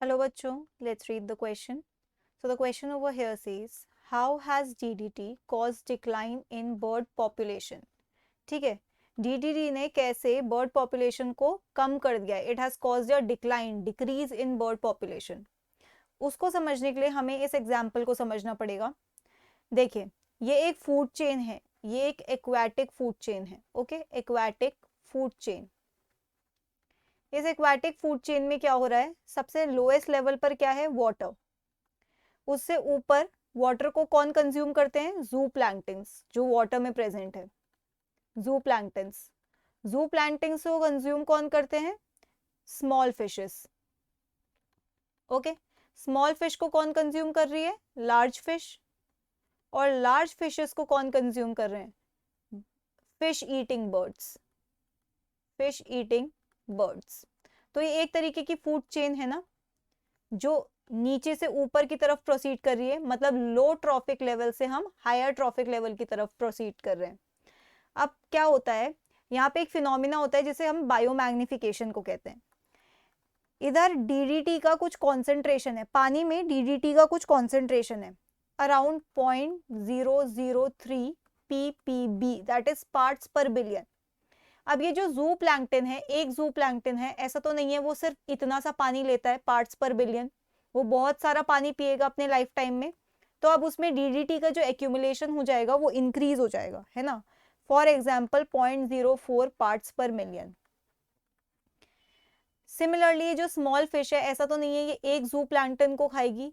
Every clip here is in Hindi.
Hello बच्चों, let's read the question. So the question over here says, how has DDT caused decline in bird population? ठीक है, DDT ने कैसे bird population को कम कर दिया? It has caused a decline, decrease in bird population. उसको समझने के लिए हमें इस एग्जाम्पल को समझना पड़ेगा. देखिए, ये एक फूड चेन है, ये एक एक्वाटिक फूड चेन है. Okay, aquatic food chain. इस एक्वाटिक फूड चेन में क्या हो रहा है? सबसे लोएस्ट लेवल पर क्या है? वाटर. उससे ऊपर वाटर को कौन कंज्यूम करते हैं? जू प्लैंक्टन्स, जो वाटर में प्रेजेंट है. जू प्लैंक्टन्स. जू प्लैंक्टन्स को कंज्यूम कौन करते हैं? Small fishes. Okay, small fish को कौन कंज्यूम कर रही है? Large fish. और लार्ज फिशेस को कौन कंज्यूम कर रहे हैं? Fish eating birds. Fish eating birds. तो ये एक तरीके की फूड चेन है ना, जो नीचे से ऊपर की तरफ प्रोसीड कर रही है. मतलब लो ट्रॉफिक लेवल से हम हायर ट्रॉफिक लेवल की तरफ प्रोसीड कर रहे हैं. अब क्या होता है, यहाँ पे एक फिनोमिना होता है जिसे हम बायोमैग्निफिकेशन को कहते हैं. इधर डीडीटी का कुछ कॉन्सेंट्रेशन है, पानी में डीडीटी का कुछ कॉन्सेंट्रेशन है around 0.003 ppb, that is parts पर बिलियन. अब ये जो जू प्लैंक्टन है, एक जू प्लैंक्टन है, ऐसा तो नहीं है वो सिर्फ इतना सा पानी लेता है पार्ट्स पर बिलियन. वो बहुत सारा पानी पिएगा अपने लाइफ टाइम में. तो अब उसमें डीडीटी का जो एक्यूमुलेशन हो जाएगा वो इंक्रीज हो जाएगा, है ना. फॉर एग्जाम्पल 0.04 पार्ट्स पर मिलियन. सिमिलरली जो स्मॉल फिश है, ऐसा तो नहीं है ये एक जू प्लैंक्टन को खाएगी,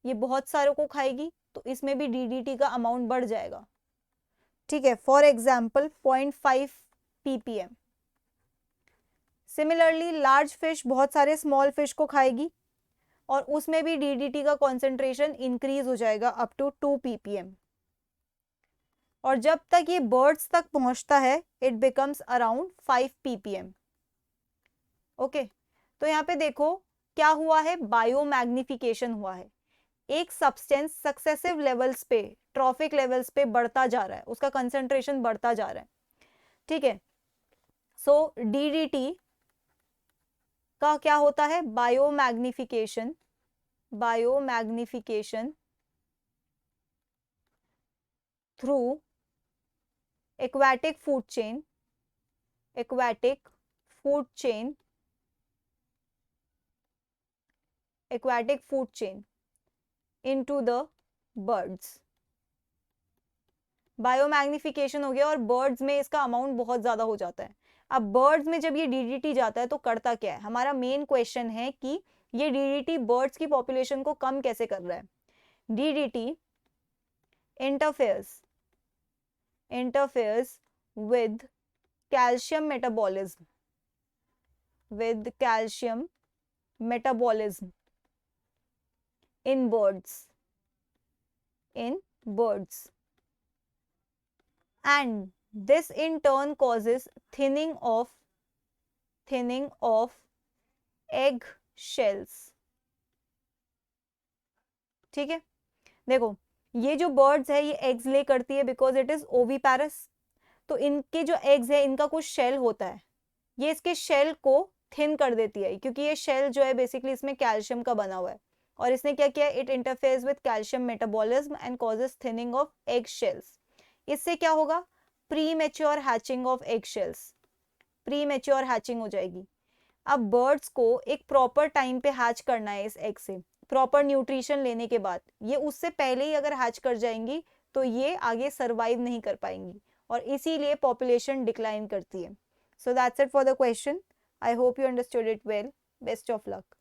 ये बहुत सारों को खाएगी, तो इसमें भी डीडीटी का अमाउंट बढ़ जाएगा. ठीक है, for example 0.5 ppm. Similarly large fish बहुत सारे स्मॉल फिश को खाएगी और उसमें भी डीडीटी का कॉन्सेंट्रेशन इंक्रीज हो जाएगा अप टू 2 ppm. और जब तक ये बर्ड्स तक पहुंचता है it becomes around 5 ppm. Okay, तो यहाँ पे देखो क्या हुआ है, बायोमैग्निफिकेशन हुआ है. एक सब्सटेंस सक्सेसिव लेवल्स पे, ट्रॉफिक लेवल्स पे बढ़ता जा रहा है, उसका कंसेंट्रेशन बढ़ता जा रहा है. ठीक है, सो डीडीटी का क्या होता है? Biomagnification. Biomagnification through aquatic food chain. Aquatic food chain. Aquatic food chain into the birds. Biomagnification हो गया और बर्ड्स में इसका अमाउंट बहुत ज्यादा हो जाता है. अब बर्ड्स में जब ये डीडीटी जाता है तो करता क्या है? हमारा मेन क्वेश्चन है कि ये डीडीटी बर्ड्स की पॉपुलेशन को कम कैसे कर रहा है. DDT interferes with calcium metabolism. With calcium metabolism in birds. In birds. And this in turn causes thinning of egg shells. ठीक है, देखो ये जो बर्ड्स है ये एग्स ले करती है बिकॉज इट इज ओवीपैरस. तो इनके जो एग्स है इनका कुछ शेल होता है, ये इसके शेल को थिन कर देती है, क्योंकि ये शेल जो है बेसिकली इसमें कैल्शियम का बना हुआ है. और इसने क्या किया? It interferes with calcium metabolism and causes thinning of egg shells. इससे क्या होगा? Pre mature hatching of egg shells. Pre mature hatching हो जाएगी. अब बर्ड्स को एक प्रॉपर टाइम पे हैच करना है इस एग से, प्रॉपर न्यूट्रिशन लेने के बाद. ये उससे पहले ही अगर हैच कर जाएंगी तो ये आगे सरवाइव नहीं कर पाएंगी और इसीलिए पॉपुलेशन डिक्लाइन करती है. So that's it for the question. I hope you understood it well. Best of luck.